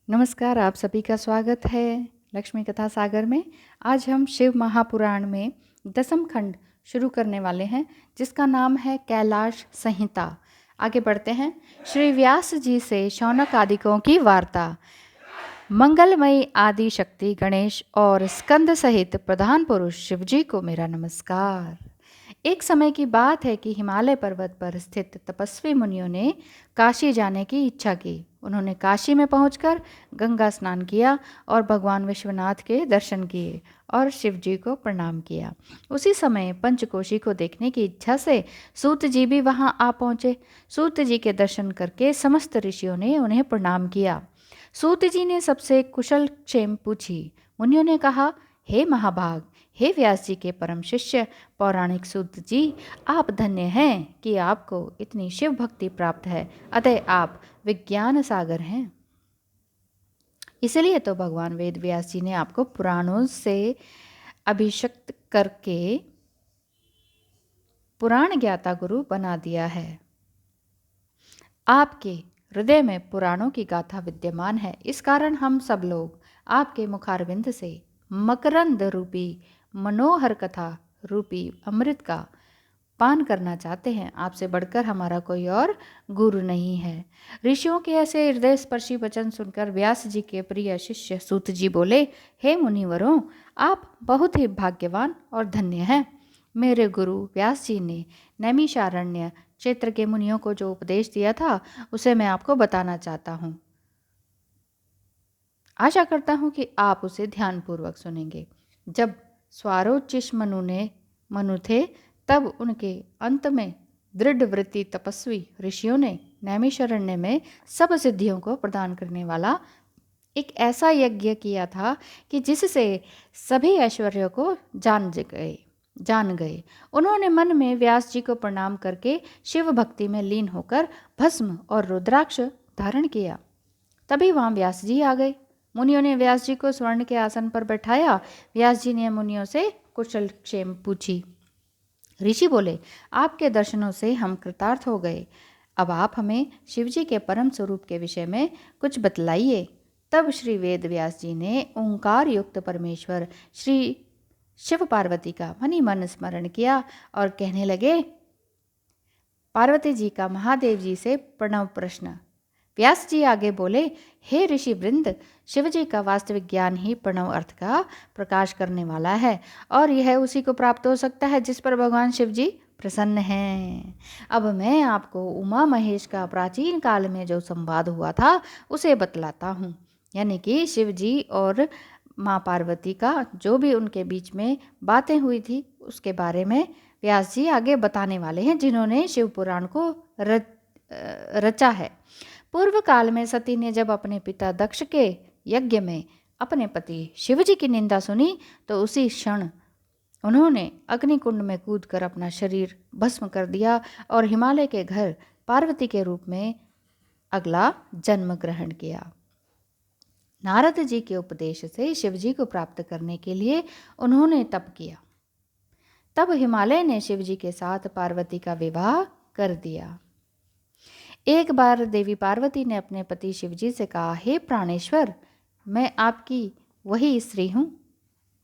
नमस्कार, आप सभी का स्वागत है लक्ष्मी कथा सागर में। आज हम शिव महापुराण में दसम खंड शुरू करने वाले हैं, जिसका नाम है कैलाश संहिता। आगे बढ़ते हैं। श्री व्यास जी से शौनक आदिकों की वार्ता। मंगलमयी आदि शक्ति गणेश और स्कंद सहित प्रधान पुरुष शिवजी को मेरा नमस्कार। एक समय की बात है कि हिमालय पर्वत पर स्थित तपस्वी मुनियों ने काशी जाने की इच्छा की। उन्होंने काशी में पहुंचकर गंगा स्नान किया और भगवान विश्वनाथ के दर्शन किए और शिव जी को प्रणाम किया। उसी समय पंचकोशी को देखने की इच्छा से सूत जी भी वहां आ पहुंचे। सूत जी के दर्शन करके समस्त ऋषियों ने उन्हें प्रणाम किया। सूत जी ने सबसे कुशल क्षेम पूछी। मुनियों ने कहा, हे महाभाग, हे व्यास जी के परम शिष्य पौराणिक सूत जी, आप धन्य हैं कि आपको इतनी शिव भक्ति प्राप्त है। अतः आप विज्ञान सागर हैं। इसलिए तो भगवान वेद व्यास जी ने आपको पुराणों से अभिषिक्त करके पुराण ज्ञाता गुरु बना दिया है। आपके हृदय में पुराणों की गाथा विद्यमान है। इस कारण हम सब लोग आपके मुखारविंद से मकरंद रूपी मनोहर कथा रूपी अमृत का पान करना चाहते हैं। आपसे बढ़कर हमारा कोई और गुरु नहीं है। ऋषियों के ऐसे हृदय स्पर्शी वचन सुनकर व्यास जी के प्रिय शिष्य सूत जी बोले, हे मुनिवरों, आप बहुत ही भाग्यवान और धन्य हैं। मेरे गुरु व्यास जी ने नैमिषारण्य क्षेत्र के मुनियों को जो उपदेश दिया था, उसे मैं आपको बताना चाहता हूँ। आशा करता हूँ कि आप उसे ध्यानपूर्वक सुनेंगे। जब स्वारोचिष मनु थे, तब उनके अंत में दृढ़ वृत्ति तपस्वी ऋषियों ने नैमिषारण्य में सब सिद्धियों को प्रदान करने वाला एक ऐसा यज्ञ किया था कि जिससे सभी ऐश्वर्यों को जान गए। उन्होंने मन में व्यास जी को प्रणाम करके शिव भक्ति में लीन होकर भस्म और रुद्राक्ष धारण किया। तभी वहां व्यास जी आ गए। मुनियों ने व्यास जी को स्वर्ण के आसन पर बैठाया। व्यास जी ने मुनियों से कुशल क्षेम पूछी। ऋषि बोले, आपके दर्शनों से हम कृतार्थ हो गए। अब आप हमें शिवजी के परम स्वरूप के विषय में कुछ बतलाइए। तब श्री वेद व्यास जी ने ओंकार युक्त परमेश्वर श्री शिव पार्वती का मनि मन स्मरण किया और कहने लगे, पार्वती जी का महादेव जी से प्रणव प्रश्न। व्यास जी आगे बोले, हे ऋषि वृंद, शिव जी का वास्तविक ज्ञान ही प्रणव अर्थ का प्रकाश करने वाला है और यह उसी को प्राप्त हो सकता है जिस पर भगवान शिव जी प्रसन्न हैं। अब मैं आपको उमा महेश का प्राचीन काल में जो संवाद हुआ था उसे बतलाता हूँ। यानी कि शिव जी और माँ पार्वती का जो भी उनके बीच में बातें हुई थी उसके बारे में व्यास जी आगे बताने वाले हैं, जिन्होंने शिव पुराण को रचा है। पूर्व काल में सती ने जब अपने पिता दक्ष के यज्ञ में अपने पति शिव जी की निंदा सुनी, तो उसी क्षण उन्होंने अग्निकुंड में कूदकर अपना शरीर भस्म कर दिया और हिमालय के घर पार्वती के रूप में अगला जन्म ग्रहण किया। नारद जी के उपदेश से शिव जी को प्राप्त करने के लिए उन्होंने तप किया। तब हिमालय ने शिव जी के साथ पार्वती का विवाह कर दिया। एक बार देवी पार्वती ने अपने पति शिवजी से कहा, हे प्राणेश्वर, मैं आपकी वही स्त्री हूँ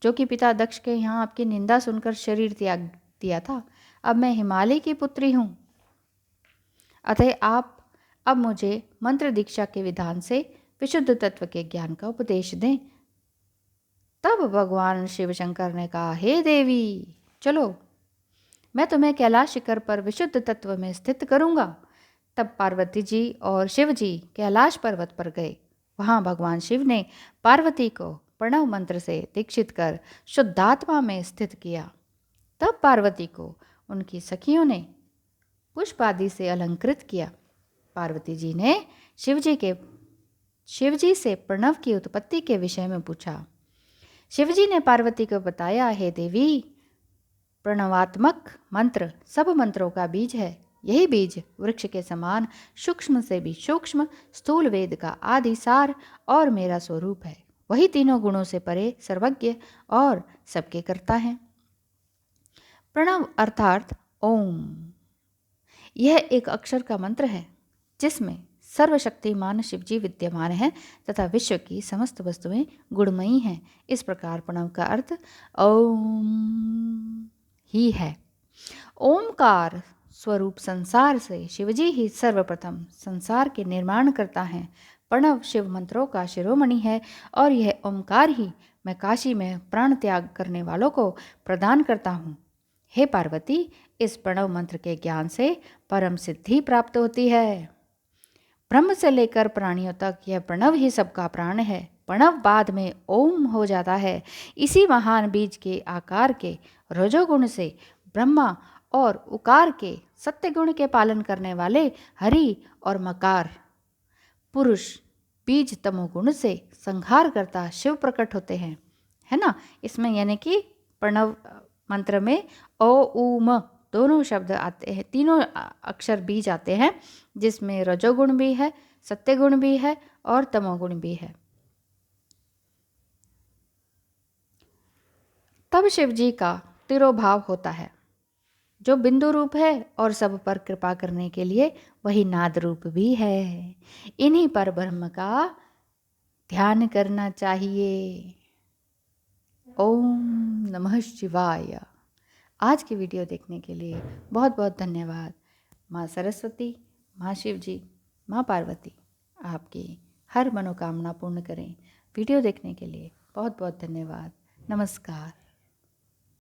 जो कि पिता दक्ष के यहाँ आपकी निंदा सुनकर शरीर त्याग दिया था। अब मैं हिमालय की पुत्री हूँ। अतः आप अब मुझे मंत्र दीक्षा के विधान से विशुद्ध तत्व के ज्ञान का उपदेश दें। तब भगवान शिव शंकर ने कहा, हे देवी, चलो, मैं तुम्हें कैलाश शिखर पर विशुद्ध तत्व में स्थित करूँगा। तब पार्वती जी और शिव जी कैलाश पर्वत पर गए। वहां भगवान शिव ने पार्वती को प्रणव मंत्र से दीक्षित कर शुद्धात्मा में स्थित किया। तब पार्वती को उनकी सखियों ने पुष्प आदि से अलंकृत किया। पार्वती जी ने शिव जी से प्रणव की उत्पत्ति के विषय में पूछा। शिव जी ने पार्वती को बताया, हे देवी, प्रणवात्मक मंत्र सब मंत्रों का बीज है। यही बीज वृक्ष के समान सूक्ष्म से भी सूक्ष्म स्थूल वेद का आदि सार और मेरा स्वरूप है। वही तीनों गुणों से परे सर्वज्ञ और सबके कर्ता है। प्रणव अर्थात ओम, यह एक अक्षर का मंत्र है जिसमें सर्वशक्तिमान शिवजी विद्यमान है तथा विश्व की समस्त वस्तुएं गुणमयी हैं। इस प्रकार प्रणव का अर्थ ओम ही है। ओमकार स्वरूप संसार से शिवजी ही सर्वप्रथम संसार के निर्माण करता है। प्रणव शिव मंत्रों का शिरोमणि है और यह ओमकार ही मैं काशी में प्राण त्याग करने वालों को प्रदान करता हूँ। हे पार्वती, इस प्रणव मंत्र के ज्ञान से परम सिद्धि प्राप्त होती है। ब्रह्म से लेकर प्राणियों तक यह प्रणव ही सबका प्राण है। प्रणव बाद में ओम हो जाता है। इसी महान बीज के आकार के रजोगुण से ब्रह्मा और उकार के सत्य गुण के पालन करने वाले हरि और मकार पुरुष बीज तमोगुण से संहार करता शिव प्रकट होते हैं, है ना। इसमें यानी कि प्रणव मंत्र में ओ उम दोनों शब्द आते हैं, तीनों अक्षर बीज आते हैं, जिसमें रजोगुण भी है, सत्य गुण भी है और तमोगुण भी है। तब शिव जी का तिरोभाव होता है, जो बिंदु रूप है और सब पर कृपा करने के लिए वही नाद रूप भी है। इन्हीं पर ब्रह्म का ध्यान करना चाहिए। ओम नमः शिवाय। आज की वीडियो देखने के लिए बहुत बहुत धन्यवाद। माँ सरस्वती, माँ शिव जी, माँ पार्वती आपकी हर मनोकामना पूर्ण करें। वीडियो देखने के लिए बहुत बहुत धन्यवाद। नमस्कार।